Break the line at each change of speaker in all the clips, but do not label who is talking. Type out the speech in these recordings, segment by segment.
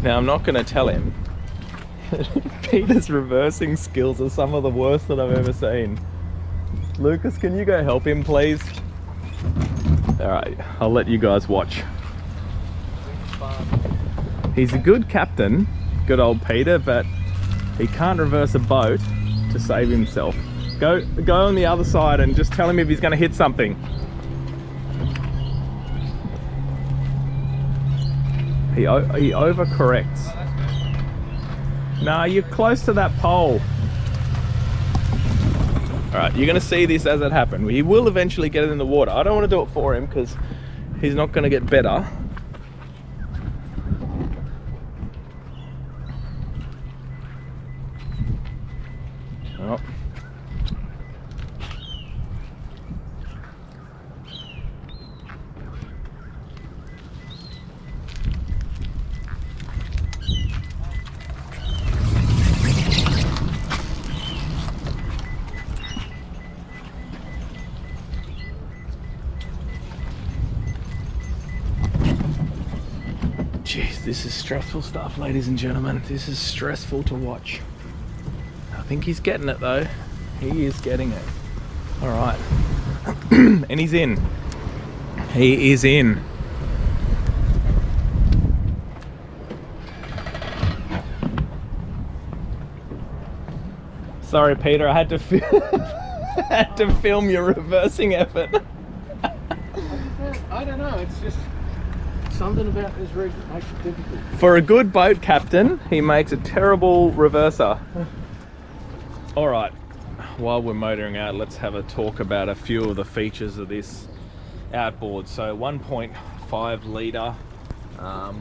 Now, I'm not going to tell him. Peter's reversing skills are some of the worst that I've ever seen. Lucas, can you go help him, please? Alright, I'll let you guys watch. He's a good captain, good old Peter, but he can't reverse a boat to save himself. Go on the other side and just tell him if he's going to hit something. He overcorrects. Nah, you're close to that pole. Alright, you're going to see this as it happens. He will eventually get it in the water. I don't want to do it for him because he's not going to get better. Oh. Jeez, this is stressful stuff, ladies and gentlemen. This is stressful to watch. I think he's getting it though. He is getting it. All right. And he's in. He is in. Sorry, Peter, I had to film your reversing effort.
I don't know, it's just something about this rig that makes it difficult.
For a good boat captain, he makes a terrible reverser. All right, while we're motoring out, let's have a talk about a few of the features of this outboard. So 1.5 litre,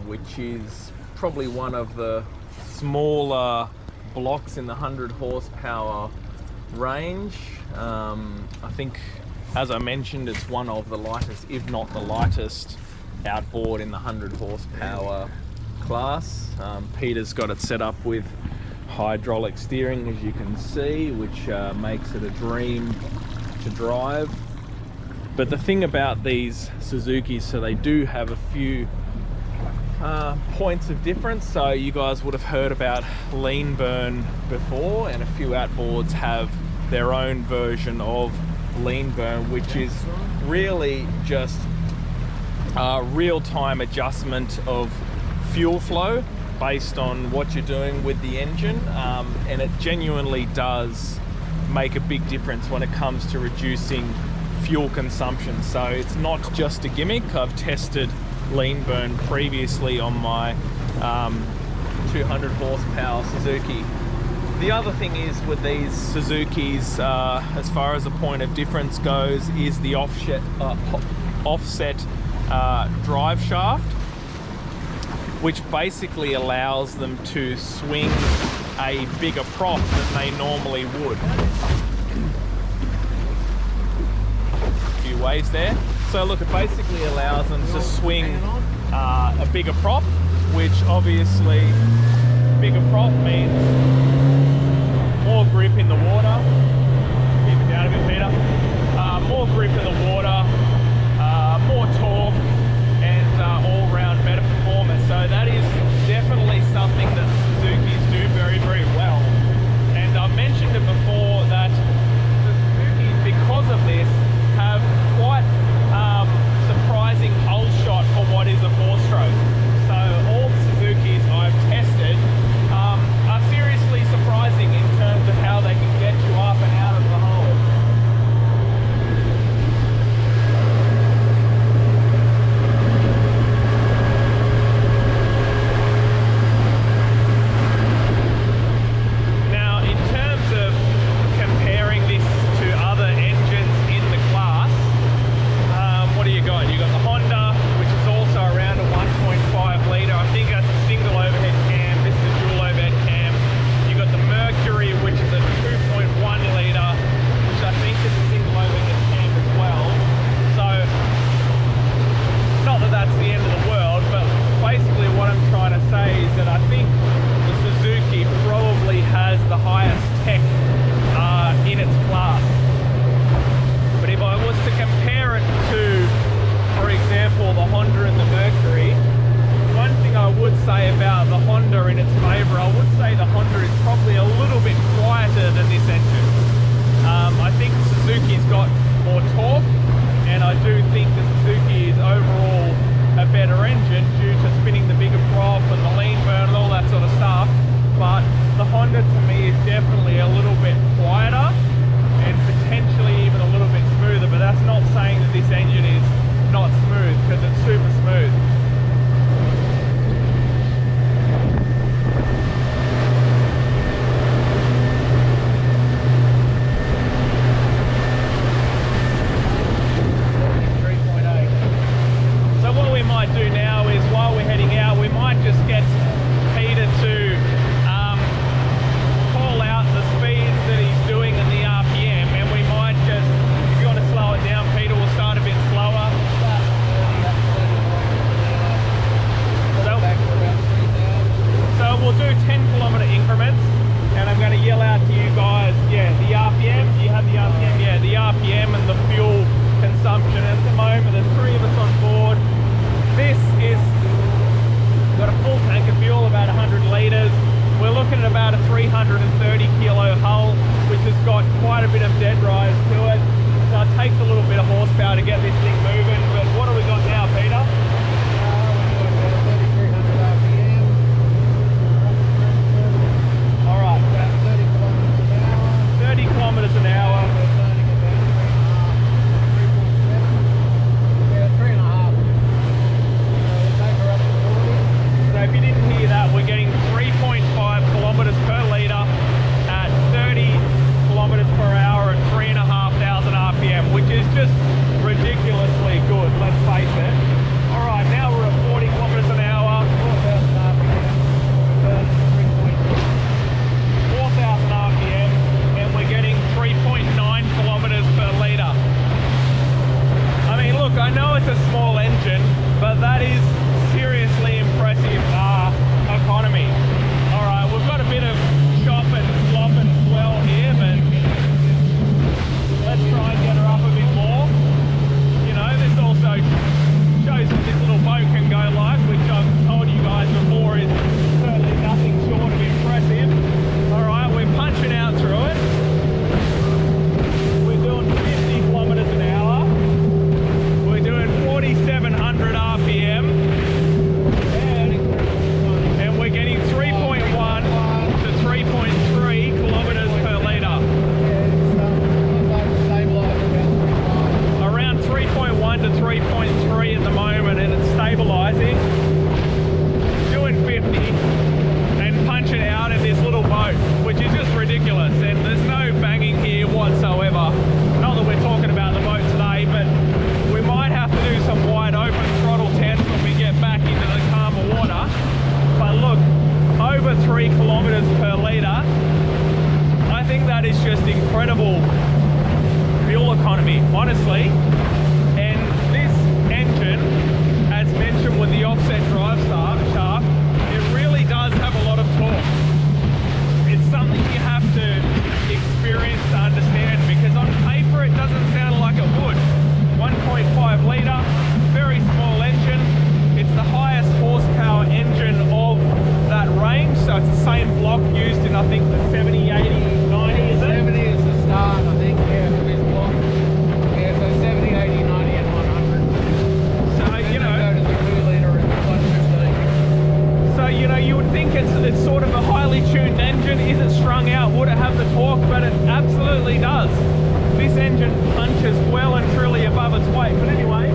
which is probably one of the smaller blocks in the 100 horsepower range. I think, as I mentioned, it's one of the lightest, if not the lightest, outboard in the 100 horsepower class. Peter's got it set up with hydraulic steering, as you can see, which makes it a dream to drive. But the thing about these Suzukis, so they do have a few points of difference. So you guys would have heard about lean burn before, and a few outboards have their own version of lean burn, which is really just real-time adjustment of fuel flow based on what you're doing with the engine, and it genuinely does make a big difference when it comes to reducing fuel consumption. So it's not just a gimmick. I've tested lean burn previously on my 200 horsepower Suzuki. The other thing is with these Suzukis, as far as the point of difference goes, is the offset drive shaft, which basically allows them to swing a bigger prop than they normally would. A few waves there. So look, it basically allows them to swing a bigger prop, which obviously bigger prop means more grip in the water. Keep it down a bit, Peter. More grip in the water, more torque, and all-round better performance. So that is definitely something that Suzukis do very, very well. And I've mentioned it before that the Suzukis, because of this, have quite surprising hull shot for what is a four-stroke. So all the Suzukis I've tested are seriously surprising in terms of how they can get you up and out of the hole. quite a bit of dead rise to it, so it takes a little bit of horsepower to get this thing moving. But what have we got now, Peter?
We've got 3,300 RPM.
All right,
About 30 kilometers an hour.
30 kilometers an hour.
We're burning about 3.7. Yeah, 3.5. We'll take her up to 40.
So if you didn't hear that, we're getting 3.5 kilometers per litre at 30 kilometers per hour at 3,500 RPM, which is just ridiculously good, let's face it. All right, now we're at 40 kilometers an hour,
4,000 RPM. We're burning
4,000 RPM, and we're getting 3.9 kilometers per litre. I mean, look, I know it's a small engine, but that is seriously impressive economy. All right, we've got a bit of chop and flop and swell here, but let's try and get her up a bit more. You know, this also shows what this little boat can go like, which I've told you guys before is certainly nothing short of impressive. All right, we're punching out through it. We're doing 50 kilometers an hour. We're doing 4,700 RPM. And we're getting 3.1 to 3.3 kilometers per litre. Around 3.1 to 3.3 at the moment, and it's stabilising. Doing 50 and punching out in this little boat, which is just ridiculous. And there's no banging here whatsoever. Not that we're talking about the boat today, but we might have to do some wide open throttle tests when we get back into the calmer water. But look, over 3 kilometers per litre, I think that is just incredible fuel economy, honestly. And this engine, as mentioned with the offset drive shaft, it really does have a lot of torque. It's something you have to experience to understand, because on paper it doesn't sound like it would. 1.5 litre, very small engine. It's the highest horsepower engine of that range, so it's the same block used in, I think, the 70, 80, 90, is it?
70 is the start, I think, yeah, for this block. Yeah, so 70, 80, 90 and 100.
So,
Then
you know,
go to the 2 litre and the +15.
so, you know, you would think it's sort of a highly tuned engine. Is it strung out? Would it have the torque? But it absolutely does. This engine punches well and truly above its weight. But anyway,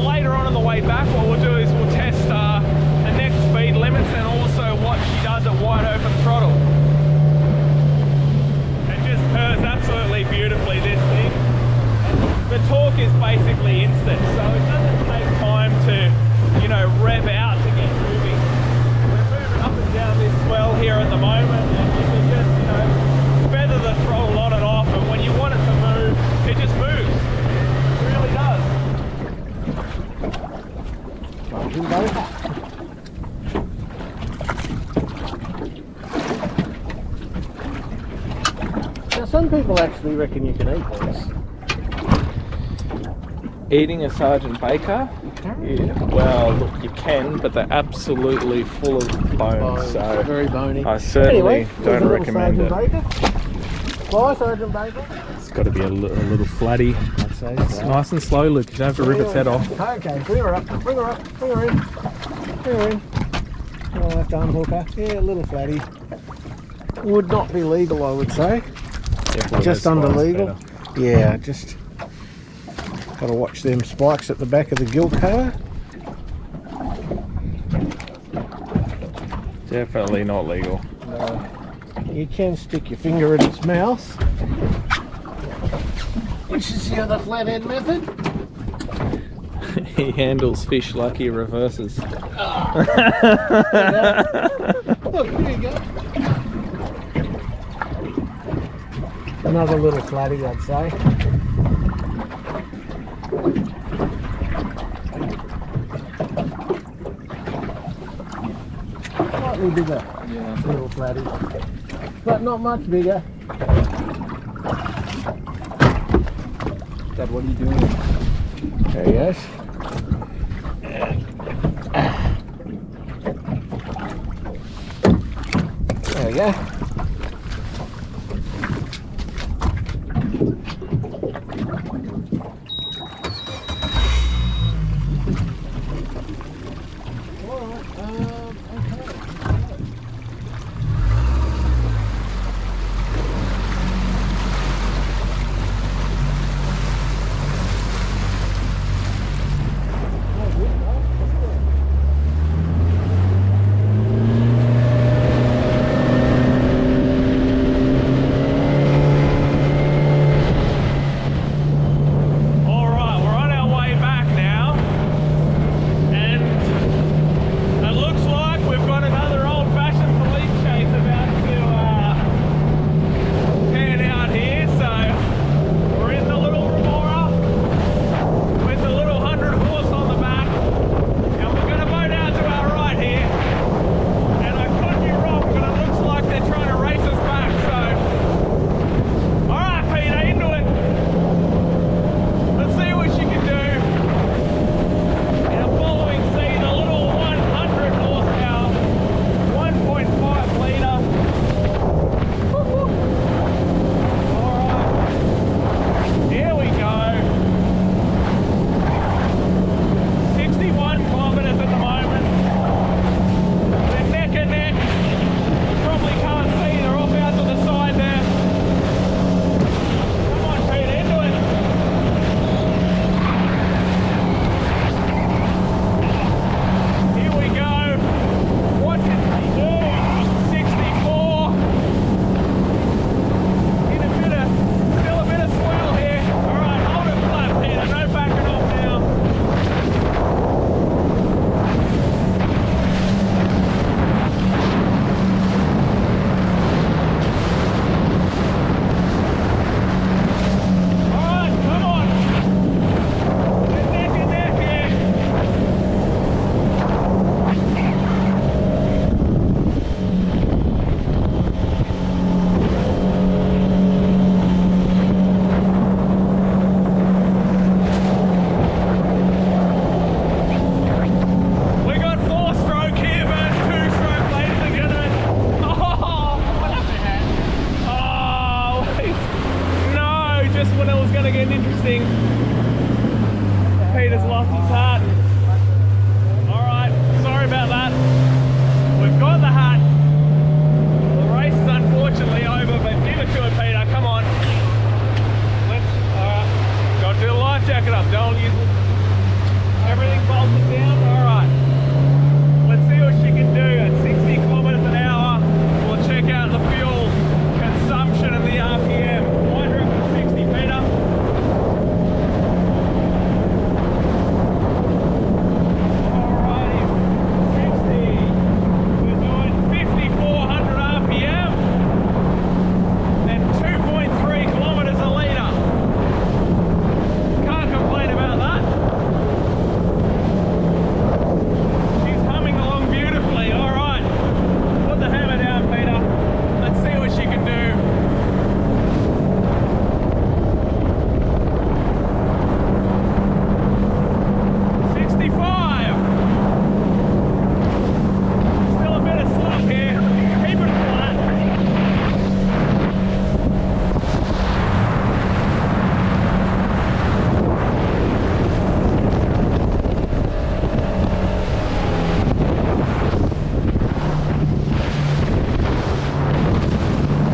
later on the way back, what we'll do is we'll test the next speed limits and also what she does at wide open throttle. It just purrs absolutely beautifully, this thing. The torque is basically instant, so it doesn't take time to, you know, rev out to get moving. We're moving up and down this swell here at the moment, and you can just, you know, feather the throttle on and off, and when you want it to move, it just moves. It really does.
Now, some people actually reckon you can eat these.
Eating a Sergeant Baker? Yeah, well, look, you can, but they're absolutely full of bones, so
very bony.
I certainly
Anyway,
don't recommend it.
Sergeant Baker. Fly, Sergeant Baker.
It's got to be a little flatty.
I'd say
It's
so.
nice and slow, Luke. You don't have to rip its head off.
Okay, bring her up, bring her up, bring her in. Bring her in. I'll have to unhook her. Yeah, a little flatty. Would not be legal, I would say.
Definitely
Just
those
under
spines,
legal.
Peter.
Yeah, just got to watch them spikes at the back of the gill cover.
Definitely not legal.
You can stick your finger in its mouth, which is the other flathead method.
He handles fish like he reverses.
Look, here you go. Another little flatty, I'd say. Slightly bigger,
Yeah.
little flatty, but not much bigger.
Dad, what are you doing?
There he goes. There we go.
this when it was going to get interesting. Peter's lost his hat. Alright, sorry about that. We've got the hat. The race is unfortunately over, but give it to it, Peter. Come on. Alright. Got to do the life jacket up. Don't use it. Everything bolted down. Alright. Let's see what she can do at 60 kilometers an hour. We'll check out the fuel consumption and the RPM. Wind her up at 60, Peter. Alrighty, 60. We're doing 5,400 RPM. Then 2.3 kilometers a litre. Can't complain about that. She's humming along beautifully. Alright, put the hammer down, Peter. Let's see what she can do. 65. Still a bit of slack here. Keep it flat.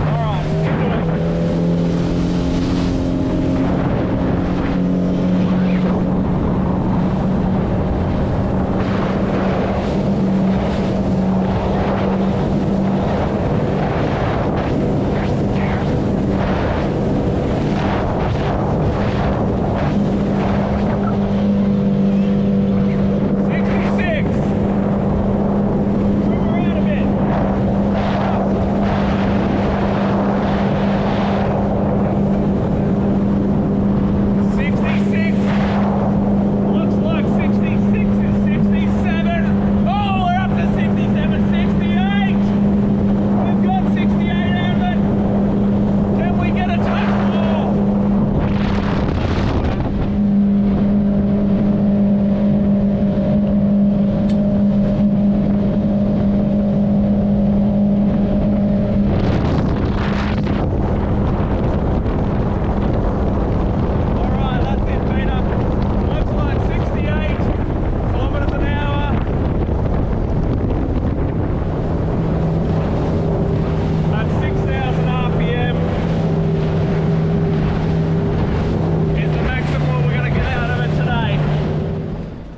Alright, keep doing it.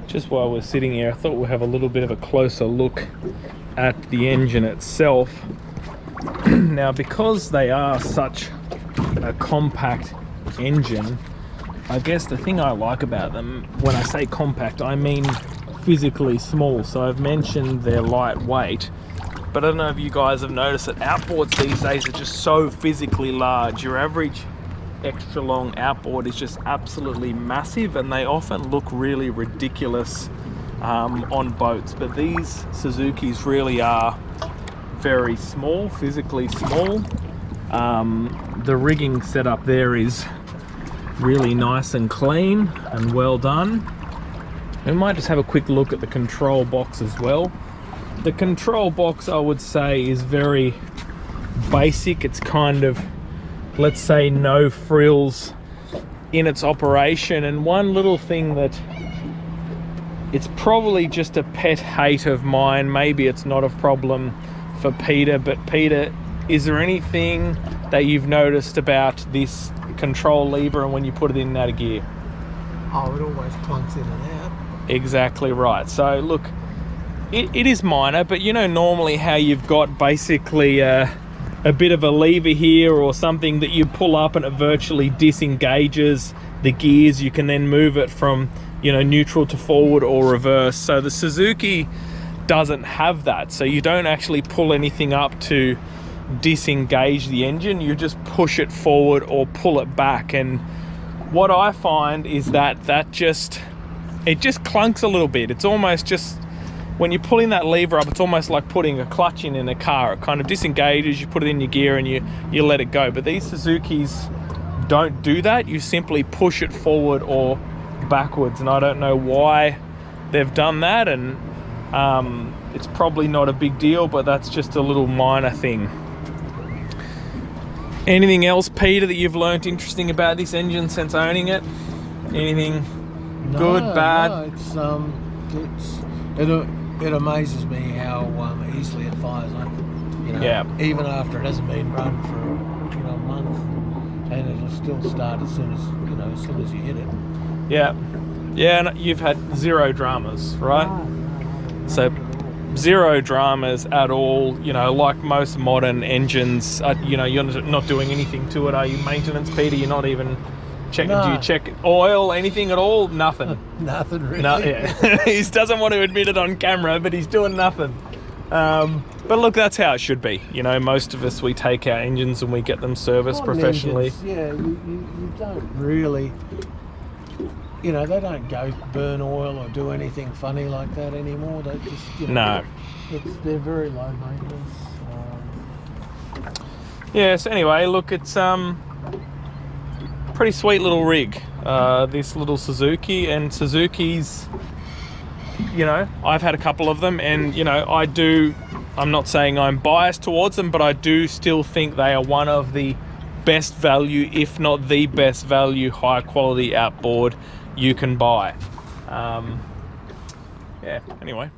Just while we're sitting here, I thought we'll have a little bit of a closer look at the engine itself. Now, because they are such a compact engine, I guess the thing I like about them, when I say compact, I mean physically small. So I've mentioned they're lightweight, but I don't know if you guys have noticed that outboards these days are just so physically large. Your average extra long outboard is just absolutely massive, and they often look really ridiculous on boats, but these Suzukis really are very small, physically small. The rigging setup there is really nice and clean and well done. We might just have a quick look at the control box as well. The control box, I would say, is very basic. It's kind of, let's say, no frills in its operation. And one little thing that it's probably just a pet hate of mine, maybe it's not a problem for Peter, but Peter, is there anything that you've noticed about this control lever and when you put it in and out of gear?
Oh, it always clunks in and out.
Exactly right. So look, it is minor, but you know normally how you've got basically a bit of a lever here or something that you pull up and it virtually disengages the gears. You can then move it from, you know, neutral to forward or reverse. So the Suzuki doesn't have that. So you don't actually pull anything up to disengage the engine. You just push it forward or pull it back. And what I find is that it just clunks a little bit. It's almost just, when you're pulling that lever up, it's almost like putting a clutch in a car. It kind of disengages, you put it in your gear and you let it go. But these Suzukis don't do that. You simply push it forward or backwards, and I don't know why they've done that. And it's probably not a big deal, but that's just a little minor thing. Anything else, Peter, that you've learnt interesting about this engine since owning it? Anything good, bad?
No, it amazes me how easily it fires up. You know,
Yeah.
Even after it hasn't been run for a month, and it'll still start as soon as you hit it.
Yeah. Yeah, and you've had zero dramas, right? So zero dramas at all, like most modern engines. You're not doing anything to it, are you? Maintenance, Peter? You're not even checking.
No.
Do you check oil, anything at all? Nothing.
Nothing really.
No, yeah. He doesn't want to admit it on camera, but he's doing nothing. But look, that's how it should be. Most of us, we take our engines and we get them serviced professionally.
Engines, you don't really. They don't go burn oil or do anything funny like that anymore. They just,
No.
They're very low maintenance.
Yes. Anyway, look, it's pretty sweet little rig. This little Suzuki, and Suzuki's. I've had a couple of them, and I'm not saying I'm biased towards them, but I do still think they are one of the best value, if not the best value, high quality outboard you can buy. Yeah, anyway.